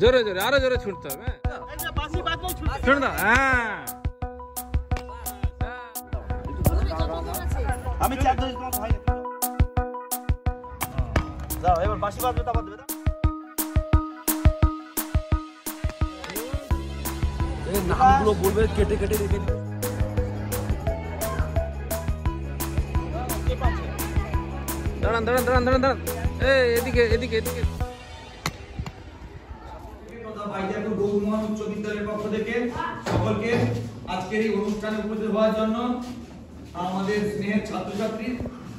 জোরে জোরে আরো জোরে ছুটতে হবে। ছুট না। হ্যাঁ আমি চার ধরে তোমার ভাই যাও এবার বাঁশি বাজবে তারপর দেবে না এই নামগুলো বলবে কেটে কেটে রেখে দিবে দাঁড়ান দাঁড়ান দাঁড়ান দাঁড়ান দাঁড়ান এদিকে এদিকে এদিকে বাইজাপুর গৌরমোহন উচ্চ বিদ্যালয়ের পক্ষ থেকে সকলকে আজকের এই অনুষ্ঠানে উপস্থিত হওয়ার জন্য আমাদের স্নেহের ছাত্রছাত্রী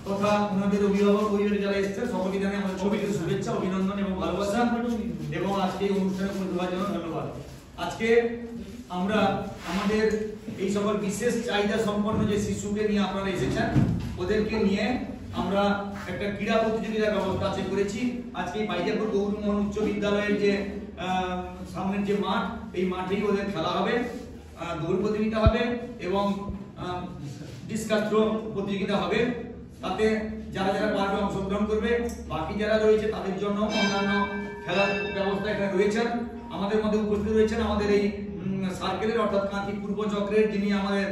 তথা ওনাদের অভিভাবক পরিবারে যারা এসেছেন সকলকে জানাই আমাদের সবাইকে শুভেচ্ছা অভিনন্দন এবং ভালোবাসা এবং আজকে এই অনুষ্ঠানে উপস্থিত হওয়ার জন্য ধন্যবাদ। আজকে আমরা আমাদের এই সকল বিশেষ চাহিদা সম্পন্ন যে শিশুকে নিয়ে আপনারা এসেছেন ওদেরকে নিয়ে আমরা একটা ক্রীড়া প্রতিযোগিতার ব্যবস্থা আছে করেছি। আজকে বাইজাপুর গৌরমোহন উচ্চ বিদ্যালয়ের যে সামনের যে মাঠ এই মাঠেই ওদের খেলা হবে, দৌড় প্রতিযোগিতা হবে এবং ডিসকাস থ্রো প্রতিযোগিতা হবে। তাতে যারা যারা পারবে অংশগ্রহণ করবে, বাকি যারা রয়েছে তাদের জন্য অন্যান্য খেলার ব্যবস্থা এখানে রয়েছেন। আমাদের মধ্যে উপস্থিত রয়েছেন আমাদের এই সার্কেলের অর্থাৎ কাঁথি পূর্ব চক্রের যিনি আমাদের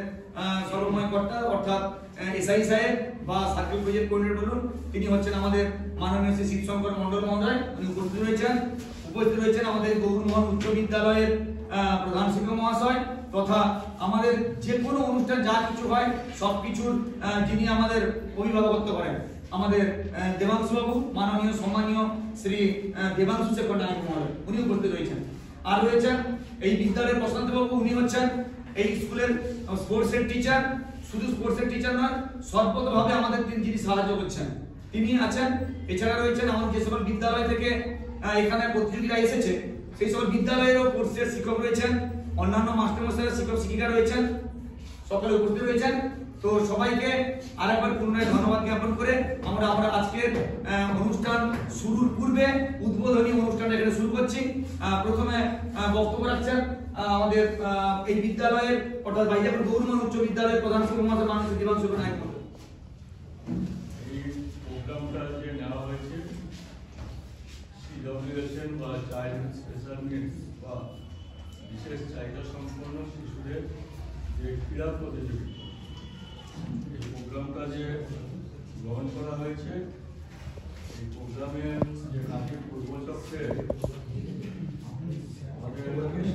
সর্বময় কর্তা অর্থাৎ এসআই সাহেব বা সার্কেল প্রজেক্ট কোঅর্ডিনেটর বলুন, তিনি হচ্ছেন আমাদের মাননীয় শ্রী শিবশঙ্কর মন্ডল মহোদয়, উনি উপস্থিত রয়েছেন। উপস্থিত রয়েছেন আমাদের গৌরমোহন উচ্চ বিদ্যালয়ের প্রধান শিক্ষক মহাশয় তথা আমাদের যে কোনো অনুষ্ঠান যা কিছু হয় সবকিছুর যিনি আমাদের অভিভাবকত্ব করেন আমাদের দেবাংশু বাবু, মাননীয় সম্মানীয় শ্রী দেবাংশু শেখর নায়ক মহোদয়, উনি উপস্থিত রয়েছেন। আর রয়েছেন এই বিদ্যালয়ের প্রশান্ত বাবু, উনি হচ্ছেন এই স্কুলের স্পোর্টসের টিচার। শুধু স্পোর্টসের টিচার নয়, সর্বতভাবে আমাদের যিনি সাহায্য করছেন তিনি আছেন। এছাড়া রয়েছেন আমাদের যে সকল বিদ্যালয় থেকে এখানে প্রতিযোগীরা এসেছে সেই সকল বিদ্যালয়েরও কোর্সের শিক্ষক রয়েছেন, অন্যান্য মাস্টারমশাই শিক্ষক শিক্ষিকা রয়েছেন, সকলে উপস্থিত রয়েছেন। তো সবাইকে আরেকবার পুনরায় ধন্যবাদ জ্ঞাপন করে আমরা আজকের অনুষ্ঠান শুরুর পূর্বে উদ্বোধনী অনুষ্ঠানটা এখানে শুরু করছি। প্রথমে বক্তব্য রাখছেন আমাদের এই বিদ্যালয়ের অর্থাৎ বাইজাপুর গৌরমোহন উচ্চ বিদ্যালয়ের প্রধান শিক্ষক মহাশয় মাননীয় দেবাংশু নায়ক মহোদয়। এই প্রোগ্রামটা যে নেওয়া হয়েছে সিডব্লিউএসএন বা চাইল্ড স্পেশাল নিডস বা বিশেষ চাহিদা সম্পন্ন শিশুদের যে ক্রীড়া প্রতিযোগিতা, এই প্রোগ্রামটা যে গ্রহণ করা হয়েছে, এই প্রোগ্রামে যে কাঁথি পূর্ব চক্রে আমাদের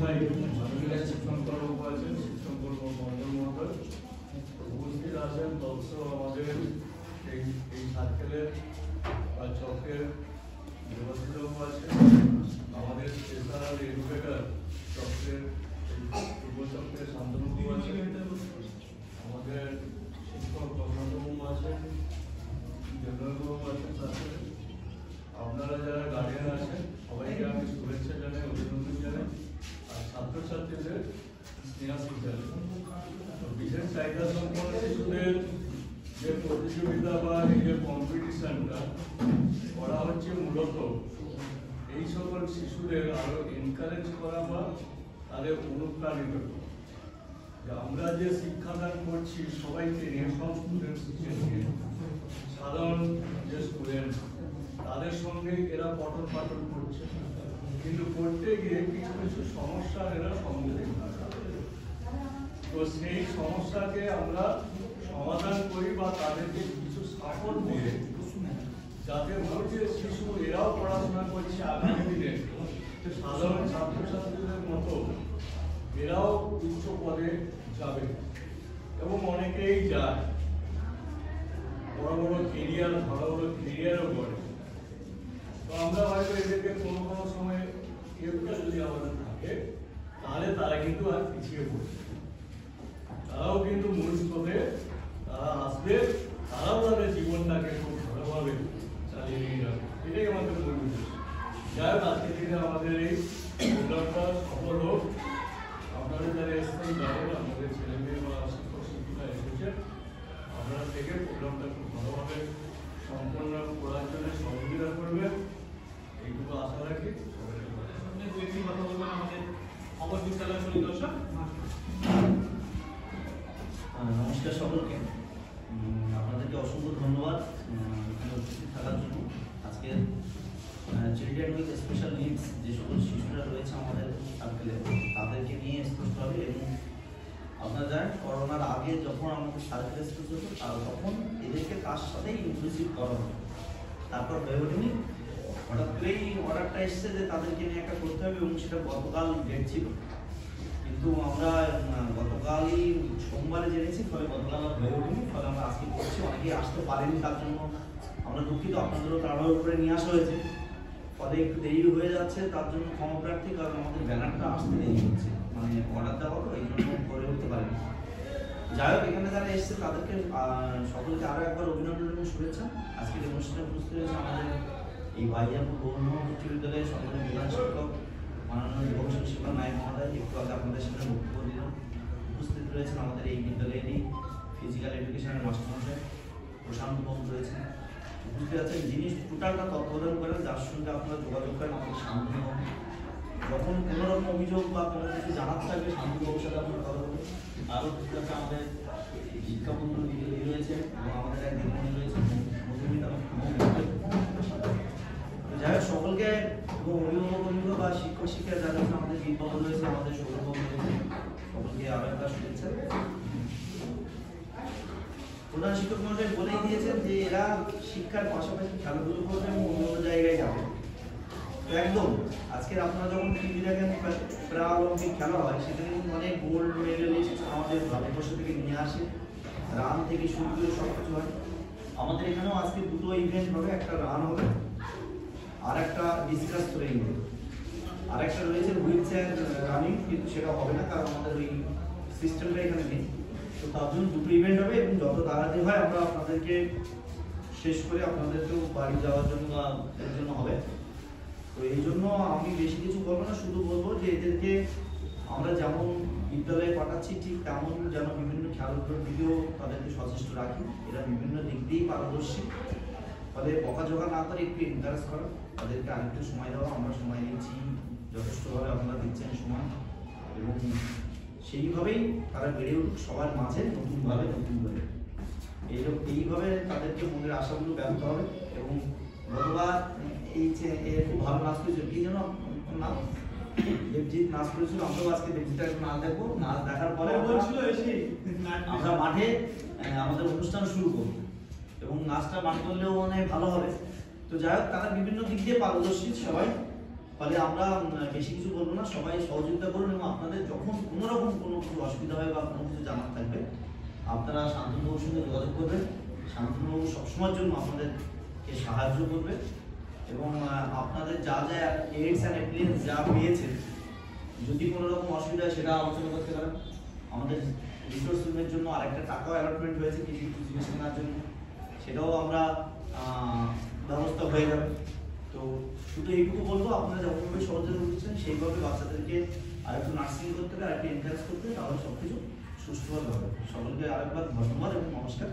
মাননীয় শিবশঙ্কর বাবু আছেন, শিবশঙ্কর মন্ডল মহোদয় উপস্থিত আছেন, তৎস আমাদের এই সার্কেলের বা চক্রের দেবাশিসবাবু আছেন, আমাদের স্পেশাল এডুকেটর চক্রের পূর্ব চক্রের শান্তনুবাবু আছেন, আমাদের শিক্ষক প্রশান্তবাবু আছেন, জেনারেলবাবু আছেন, সাথে আপনারা যারা গার্ডিয়ান আছেন সবাইকে আমি শুভেচ্ছা জানাই, অভিনন্দন জানাই। আর ছাত্রছাত্রীদের স্নেহাশীষ জানাই। বিশেষ চাহিদা সম্পন্ন শিশুদের যে প্রতিযোগিতা বা এই যে কম্পিটিশনটা করা হচ্ছে মূলত এই সকল শিশুদের আরো এনকারেজ করা বা তাদের অনুপ্রাণিত করা। আমরা যে শিক্ষাদান করছি সবাইকে নিয়ে, সব স্টুডেন্টসকে নিয়ে, সাধারণ যে স্টুডেন্ট তাদের সঙ্গে এরা পঠন পাঠন করছে, কিন্তু করতে গিয়ে কিছু কিছু সমস্যার এরা সম্মুখীন হয়। তো সেই সমস্যাকে আমরা সমাধান করি বা তাদেরকে কিছু সাপোর্ট দিয়ে যাতে যে শিশু এরাও পড়াশোনা করছে আগামী দিনে সাধারণ ছাত্রছাত্রীদের মতো এরাও উচ্চ পদে যাবে এবং অনেকেই যায়, বড় বড় কেরিয়ারও করে। তো আমরা হয়তো এদেরকে কোনো কোনো সময় কেউটা যদি আমাদের থাকে তাহলে তারা কিন্তু আর পিছিয়ে পড়ছে, তারাও কিন্তু মূল স্রোতে তারা আসবে, তারাও তাদের জীবনটাকে খুব ভালোভাবে চালিয়ে নিয়ে যাবে, এটাই আমাদের মূল উদ্দেশ্য। যাই হোক, আজকের দিনে আমাদের এই প্রোগ্রামটা সফল হোক। আপনারা যারা এসেছেন জানেন আমাদের ছেলে মেয়ে বা শিক্ষক শিক্ষিকা এসেছেন, আপনারা থেকে প্রোগ্রামটা খুব ভালোভাবে সম্পন্ন করার জন্য সহযোগিতা করবেন, এইটুকু আশা রাখি। কথা বলবেন আমাদের অপর বিদ্যালয় পরিদর্শক। নমস্কার সকলকে, আপনাদেরকে অসংখ্য ধন্যবাদ এখানে উপস্থিত থাকার জন্য। আজকে চিলড্রেন উইথ স্পেশাল নিডস যে সকল শিশুরা রয়েছে যতক্ষণ আমাদের সার্ভিস হতো তখন এদেরকে তার সাথেই ইনক্লুসিভ করা হবে। তারপর হয়ে ওঠেনি, হঠাৎ করেই অর্ডারটা এসছে যে তাদেরকে নিয়ে একটা করতে হবে এবং সেটা গতকাল ডেট ছিল, কিন্তু আমরা গতকালই সোমবারে জেনেছি, ফলে গতকাল আর হয়ে ওঠেনি, ফলে আমরা আজকে করছি। অনেকেই আসতে পারেনি, তার জন্য আমরা দুঃখিত, আপনাদেরও তাড়াহুড়ো করে নিয়ে আসা হয়েছে, ফলে একটু দেরি হয়ে যাচ্ছে, তার জন্য ক্ষমা প্রার্থী। কারণ আমাদের ব্যানারটা আসতে দেরি হচ্ছে, মানে অর্ডার দেওয়া তো এই জন্য করে উঠতে পারিনি। যাই হোক, এখানে যারা এসছে তাদেরকে সকলকে আরও একবার অভিনন্দন এবং শুভেচ্ছা। আজকের অনুষ্ঠানে উপস্থিত হয়েছে আমাদের এই ভাইয়াপুর গৌরমোহন উচ্চ বিদ্যালয়ের সকলের প্রধান শিক্ষক মাননীয় গবেষক শিক্ষক নায়ক মহোদয়, একটু আগে আপনাদের সামনে বক্তব্য দিলেন। উপস্থিত রয়েছেন আমাদের এই বিদ্যালয়েরই ফিজিক্যাল এডুকেশনের মাস্টারমশাই প্রশান্ত বাবু রয়েছেন। উপস্থিত আছেন যিনি টোটালটা তত্ত্বাবধান করেন, যার সঙ্গে আপনারা যোগাযোগ করেন আমাদের শান্তনু বাবু। যখন কোনো রকম অভিযোগ বা কোনো কিছু জানার থাকবে শান্তনু বাবুর সাথে আপনারা কথা বলবেন। আরও উপস্থিত আছে আমাদের শিক্ষাবন্ধু দিদি রয়েছে এবং আমাদের এক দিদিমণি রয়েছে মধুমিতা। যাই হোক, সকলকে এবং অভিভাবক বা শিক্ষক শিক্ষিকা যারা আমাদের বিদ্যালয় রয়েছে, আমাদের সৌরভ রয়েছে, সকলকে আরো একটা শুভেচ্ছা। প্রধান শিক্ষক মহাশয় বলেই দিয়েছেন যে এরা শিক্ষার পাশাপাশি খেলাধুলো করবে এবং অন্য জায়গায় যাবে। তো একদম আজকের আপনারা যখন টিভি দেখেন প্রা অলিম্পিক খেলা হয়, সেখানে কিন্তু অনেক গোল্ড মেডেলিস্ট আমাদের ভারতবর্ষ থেকে নিয়ে আসে, রান থেকে শুরু করে সব কিছু হয়। আমাদের এখানেও আজকে দুটো ইভেন্ট হবে, একটা রান হবে আর একটা ডিসকাস থ্রোয়িং হবে, আর একটা রয়েছে হুইল চেয়ার রানিং, কিন্তু সেটা হবে না কারণ আমাদের ওই সিস্টেমটা এখানে নেই। তো তার জন্য দুটো ইভেন্ট হবে এবং যত তাড়াতাড়ি হয় আমরা আপনাদেরকে শেষ করে আপনাদেরকেও বাড়ি যাওয়ার জন্য বা এর জন্য হবে। তো এই জন্য আমি বেশি কিছু বলবো না, শুধু বলবো যে এদেরকে আমরা যেমন বিদ্যালয়ে পাঠাচ্ছি ঠিক তেমন যেন বিভিন্ন খেলাধুলোর দিকেও তাদেরকে সচেষ্ট রাখি। এরা বিভিন্ন দিক দিয়েই পারদর্শী, ফলে বকাঝকা না করে একটু এনকারেজ করা, তাদেরকে আরেকটু সময় দেওয়া। আমরা সময় দিচ্ছি যথেষ্টভাবে, আপনারা দিচ্ছেন সময়, এবং সেইভাবেই তারা বেড়ে উঠুক সবার মাঝে নতুনভাবে নতুন করে। এইভাবে তাদেরকে মনের আশাগুলো ব্যক্ত হবে। এবং গতবার এই যে খুব ভালো নাচ করেছিল, কি যেন নাম, দেবজিৎ নাচ করেছিল। আমরাও আজকে দেবজিৎটার নাচ দেখবো, নাচ দেখার পরে আমরা মাঠে আমাদের অনুষ্ঠান শুরু করবো এবং নাচটা বার করলেও অনেক ভালো হবে। তো যাই হোক, তারা বিভিন্ন দিক দিয়ে পারদর্শী সবাই, ফলে আমরা বেশি কিছু বলবো না, সবাই সহযোগিতা করুন। এবং আপনাদের যখন কোনো রকম কোনো কিছু অসুবিধা হয় বা কোনো কিছু জানার থাকবে, আপনারা শান্তনুবাবুর সঙ্গে যোগাযোগ করবেন। শান্তনুবাবু সবসময়ের জন্য আপনাদেরকে সাহায্য করবে এবং আপনাদের যা যা এইডস অ্যান্ড অ্যাপ্লিয়েন্স যা পেয়েছেন, যদি কোনো রকম অসুবিধা হয় সেটা আলোচনা করতে পারেন। আমাদের রিসোর্স রুমের জন্য আরেকটা টাকাও অ্যালটমেন্ট হয়েছে কিছু কিছু জিনিস কেনার জন্য, সেটাও আমরা ব্যবস্থা হয়ে যাবে। তো শুধু এইটুকু বলবো, আপনারা যতভাবে সহযোগিতা করছেন সেইভাবে বাচ্চাদেরকে আরেকটু নার্সিং করতে হবে, আরেকটু এনকারেজ করতে হবে, তাহলে সব কিছু সুষ্ঠুভাবে হবে। সকলকে আরেকবার ধন্যবাদ এবং নমস্কার।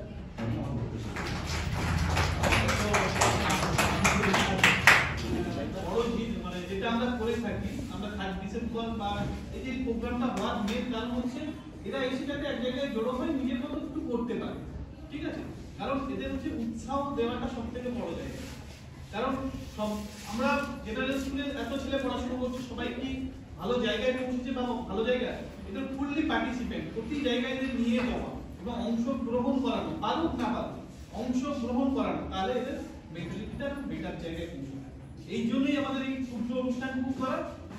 মানে যেটা আমরা করে থাকি, আমরা 3 ডিসেম্বর বা এই যে প্রোগ্রামটা হওয়ার মেন কারণ হচ্ছে এরা এসে যাতে এক জায়গায় জড়ো হয়ে নিজের মতো একটু করতে পারে, ঠিক আছে? কারণ এদের হচ্ছে উৎসাহ দেওয়াটা সব থেকে বড় জায়গা। কারণ সব আমরা জেনারেল স্কুলে এত ছেলে পড়াশোনা করছে, সবাই কি ভালো জায়গায় পৌঁছেছে বা ভালো জায়গায়? এদের ফুললি পার্টিসিপেন্ট, প্রতি জায়গায় এদের নিয়ে যাওয়া এবং অংশগ্রহণ করানো, পারুক না পারুক অংশগ্রহণ করানো, তাহলে এদের মেন্টালিটিটা বেটার জায়গায় পৌঁছাবে। এই জন্যই আমাদের এই ক্ষুদ্র অনুষ্ঠানটুকু করা।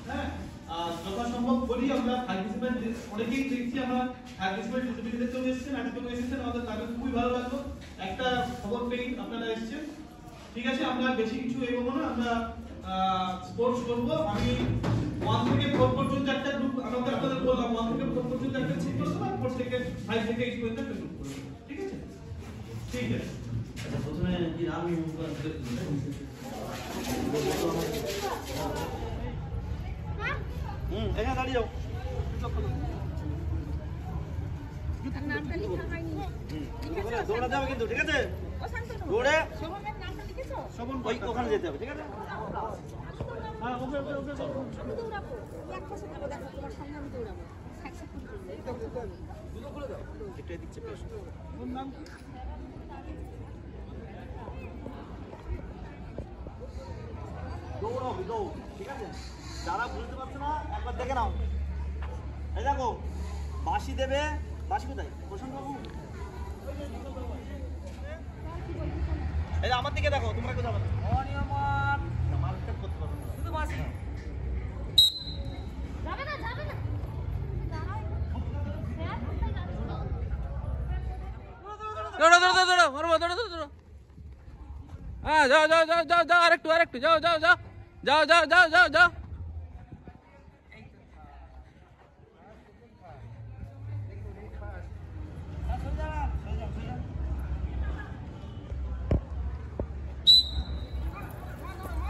হ্যাঁ, আর যথাসম্ভব করি আমরা। 3 ডিসেম্বর অনেকেই দেখছি আমরা 3 ডিসেম্বর টিভিতে চলে এসেছেন, আজকেও এসেছেন, আমাদের তাদের খুবই ভালো লাগলো। একটা খবর পেয়ে আপনারা এসেছেন, ঠিক আছে? আমরা বেশি কিছু এগোবো না, আমরা স্পোর্টস করবো। আমি 1 থেকে 4 পর্যন্ত একটা গ্রুপ আমাদের আপনাদের বললাম, 1 থেকে 4 পর্যন্ত একটা গ্রুপ করবো, 4 থেকে 5 থেকে 8 পর্যন্ত একটা গ্রুপ করবো, ঠিক আছে? ঠিক আছে। আচ্ছা, প্রথমে কি নাম এখানে দাঁড়িয়ে যাও। দৌড়াতে হবে কিন্তু, ঠিক আছে? দৌড়ে ওই ওখানে যেতে হবে, ঠিক আছে? হ্যাঁ, ওকে ওকে ওকে এটা দিচ্ছে পেশ। নাম কি? দৌড়াও, দৌড়, ঠিক আছে? যারা বুঝতে পারছে না একবার দেখে নাও। এই দেখো, বাঁশি দেবে। বাঁশি কোথায়? প্রশান্ত বাবু। এই আমার দিকে দেখো, তোমরা কোথাও যাবে না, মার্কেট করতে পারবে না, শুধু মাছ যাবে না দৌড়ো দৌড়ো দৌড়ো মারবো, দৌড়ো দৌড়ো দৌড়ো। হ্যাঁ যাও যাও যাও যাও যাও, আরেকটু আরেকটু, যাও যাও যাও যাও যাও যাও যাও যাও।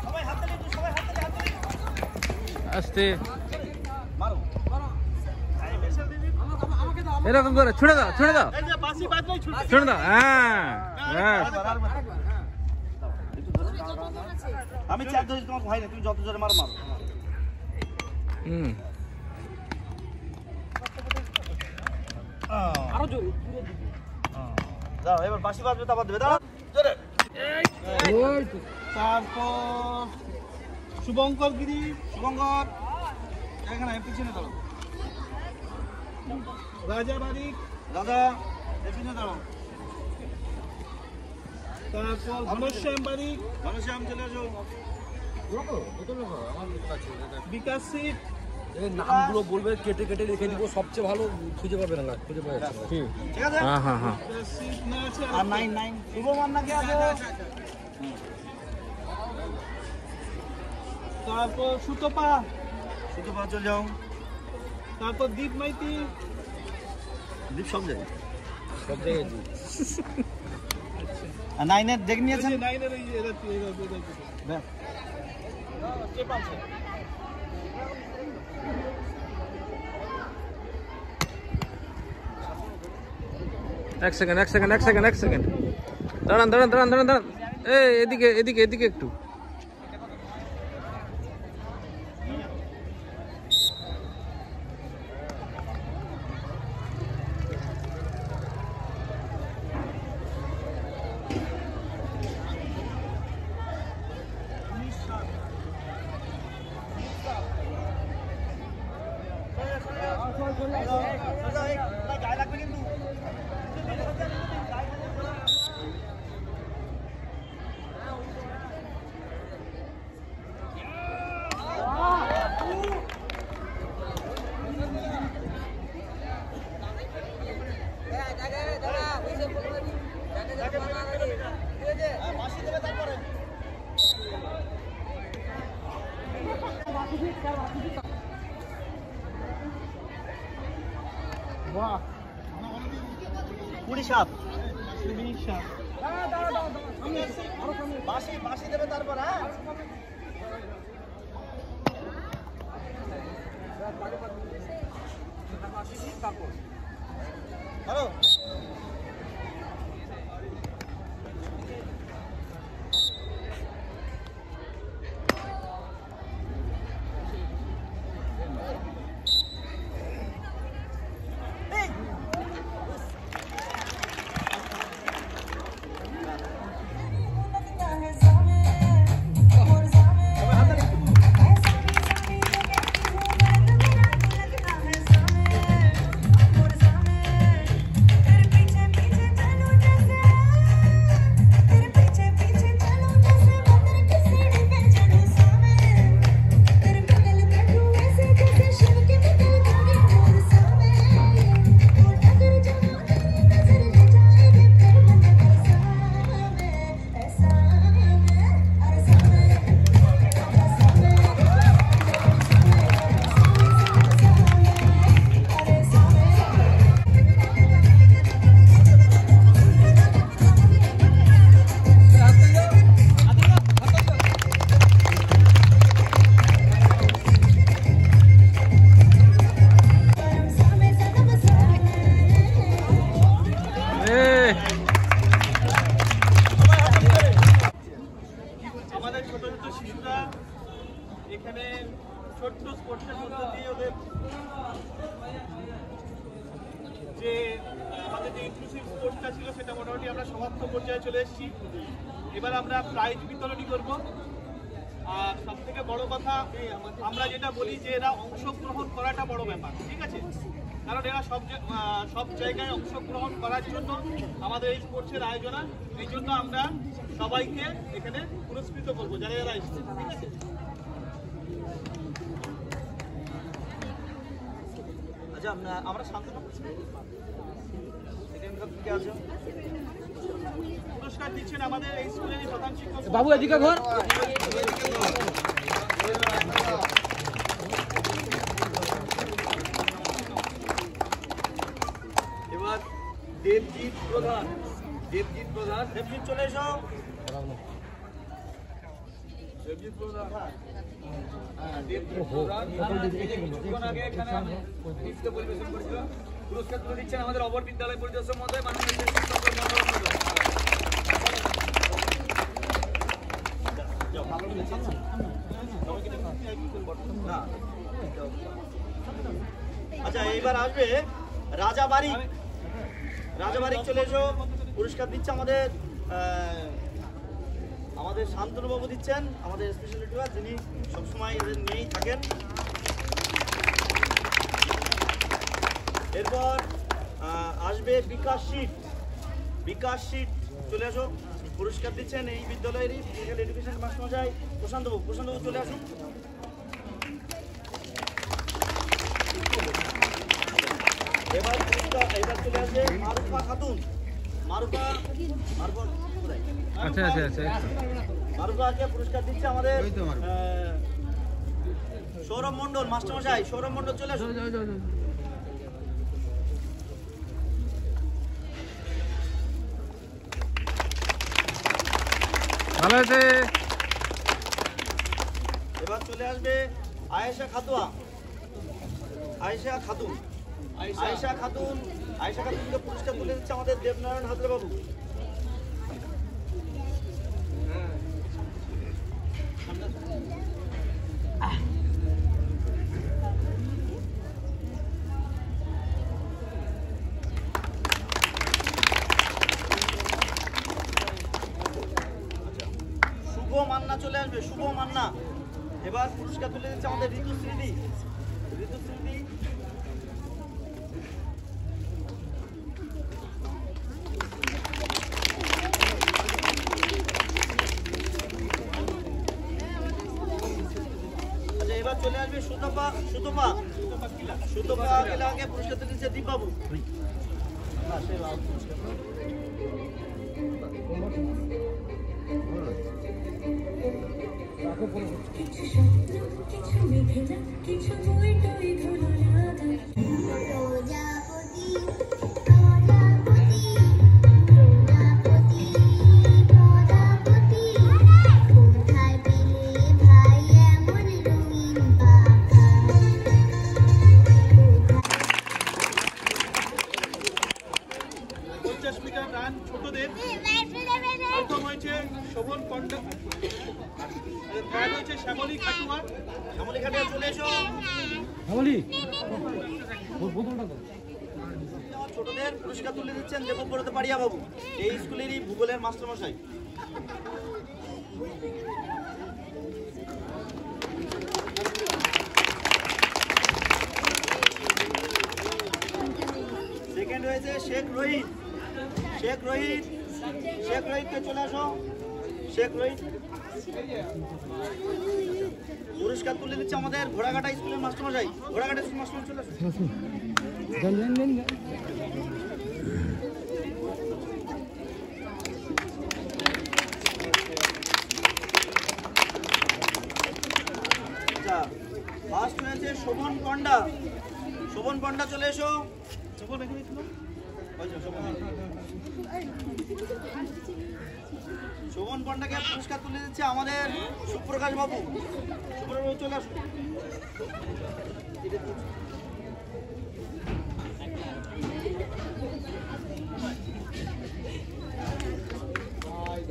সবাই হাত তালি একটু, সবাই হাত তালি, হাত তালি আস্তে মারো। এরকম করে ছুড়ে দাও, ছুড়ে দাও, এই যে বাঁশি বাজলেই ছুটে ছুড়ে দাও। হ্যাঁ ব্যাস। আমি চার ধরেছি, তোমার ভাই না, তুমি যত জোরে মারো মারো। হুম আরো জোরে যাও, এবার বাঁশি বাজবে, তারপর দেবে, দাঁড়াও জোরে। তারপর শুভঙ্কর গিরি, শুভঙ্কর এখানে পিছনে দাঁড়াও, রাজা বারিক, দাদা পিছনে দাঁড়াও, তারপর ঘনশ্যাম বারিক, মানুষে চলে আসো। বিকাশ সিট, নামগুলো বলবে, কেটে কেটে লিখে দিব, সবচেয়ে ভালো খুঁজে পাবে না, খুঁজে পাওয়া যাচ্ছে না। ঠিক আছে, হ্যাঁ হ্যাঁ হ্যাঁ। বিকাশ সিট না আছে আর 9 শুভমান নাকি আছে। তারপর সুতপা, শুধু পা চলে যাও, তারপর দীপ মাইতি, দীপ সব জায়গায়। সব জায়গায় জি। আর 9 দেখ নিয়েছেন, নাইনের এই এরা ব্যাস। এক সেকেন্ড এক সেকেন্ড এক সেকেন্ড এক সেকেন্ড, দাঁড়ান দাঁড়ান দাঁড়ান দাঁড়ান দাঁড়ান। এই এদিকে এদিকে এদিকে একটু। গায়ে লাগবে কিন্তু। বাহ 27 27 বাঁশি দেবে তারপর। হ্যাঁ হ্যালো আমাদের ছোট ছোট শিশুরা এখানে ছোট্ট স্পোর্টসের মধ্যে দিয়ে ওদের যে আমাদের যে ইনক্লুসিভ স্পোর্টসটা ছিল সেটা মোটামুটি আমরা সমাপ্ত পর্যায়ে চলে এসেছি। এবার আমরা প্রাইজ বিতরণী করব। আর সব থেকে বড় কথা আমরা যেটা বলি যে এরা অংশগ্রহণ করাটা বড় ব্যাপার, ঠিক আছে? কারণ এরা সব জায়গায় অংশগ্রহণ করার জন্য আমাদের এই স্পোর্টসের আয়োজনা। এই জন্য আমরা সবাইকে এখানে পুরস্কৃত করবো যারা যারা এসেছে, ঠিক আছে? আচ্ছা, আমরা শান্তনু পুরস্কার দিচ্ছেন আমাদের এই স্কুলের প্রধান শিক্ষক বাবু এদিকে ঘর। এবার দেবজিৎ প্রধান চলে এসো। দেবজিৎ প্রধান কিছুক্ষণ আগে এখানে নৃত্য পরিবেশন করেছিল। পুরস্কার তুলে দিচ্ছেন আমাদের অপর বিদ্যালয় পরিদর্শক মহোদয়, মাননীয় আচ্ছা, এইবার আসবে রাজাবাড়ি চলে এসো। পুরস্কার দিচ্ছে আমাদের শান্তনুবাবু দিচ্ছেন, আমাদের স্পেশালিটি যিনি সবসময় এদের নিয়েই থাকেন। এরপর আসবে বিকাশ শীট চলে আসো। পুরস্কার দিচ্ছেন এই বিদ্যালয়েরই ফিজিক্যাল এডুকেশন মাস্টারমশাই প্রশান্তবাবু চলে আসুন। এবার চলে আসবে মারুফা খাতুন। মারুফাকে পুরস্কার দিচ্ছে আমাদের সৌরভ মন্ডল মাস্টারমশাই। সৌরভ মন্ডল চলে আসুন। ভালো আছে। এবার চলে আসবে আয়েশা খাতুনকে পুরস্কার তুলে দিচ্ছে আমাদের দেবনারায়ণ হাজরা বাবু। শুভ মান্না চলে আসবে। এবার পুরস্কার তুলে দিচ্ছে আমাদের ঋতুশ্রী। এবার চলে আসবে সুতপা কিলাকে পুরস্কার দিচ্ছে দীপবাবু। ছোটদের প্রথম হয়েছে শোভন কন্ডা, হয়েছে শ্যামলী খাটুয়া। চলে এসো। ছোটদের পুরস্কার তুলে দিচ্ছেন দেবব্রত পাড়িয়া বাবু, এই স্কুলেরই ভূগোলের মাস্টারমশাই। সেকেন্ড হয়েছে শেখ রোহিতকে চলে আসো। পুরস্কার তুলে দিচ্ছে আমাদের ঘোড়াঘাটা স্কুলের মাস্টারমশাই। চলে আসো। আচ্ছা, ফার্স্ট হয়েছে শোভন পণ্ডা চলে এসো। শোভন পণ্ডাকে পুরস্কার তুলে দিচ্ছে আমাদের সুপ্রকাশ বাবু। চলে আসুন।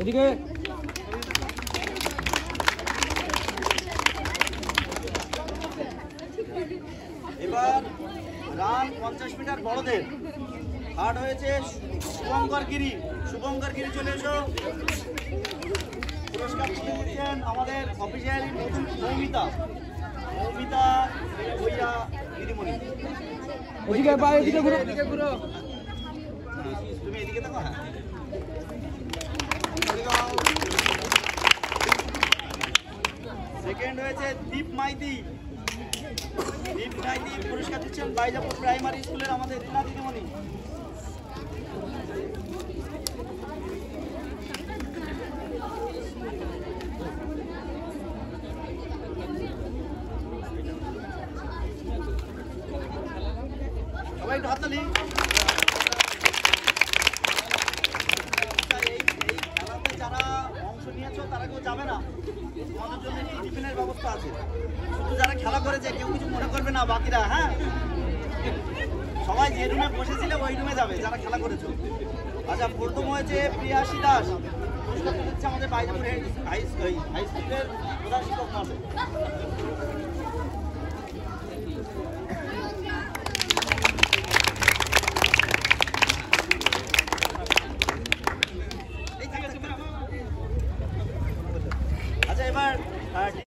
এদিকে এবার রান 50 মিটার বড়দের হার্ড হয়েছে শুভঙ্কর গিরি চলে এসো। পুরস্কার তুলে দিচ্ছেন আমাদের অফিসিয়ালি নতুন মৌমিতা ভৈয়া দিদিমণি। তুমি এদিকে দেখো। হ্যাঁ, সেকেন্ড হয়েছে দীপ মাইতি। পুরস্কার দিচ্ছেন বাইজাপুর প্রাইমারি স্কুলের আমাদের রীনা দিদিমণি। সবাই একটু হাততালি। এই খেলাতে যারা অংশ নিয়েছো তারা কেউ যাবে না, তোমাদের জন্য টিফিনের ব্যবস্থা আছে। শুধু যারা খেলা করেছে কেউ কিছু মনে করবে না, বাকিরা হ্যাঁ সবাই যে রুমে বসেছিলে ওই রুমে যাবে যারা খেলা করেছো। আচ্ছা, প্রথম হয়েছে প্রিয়াসী দাস। পুরস্কার দিচ্ছে আমাদের বাইজাপুর হাই স্কুলের প্রধান শিক্ষক মহাশয়। আচ্ছা, এবার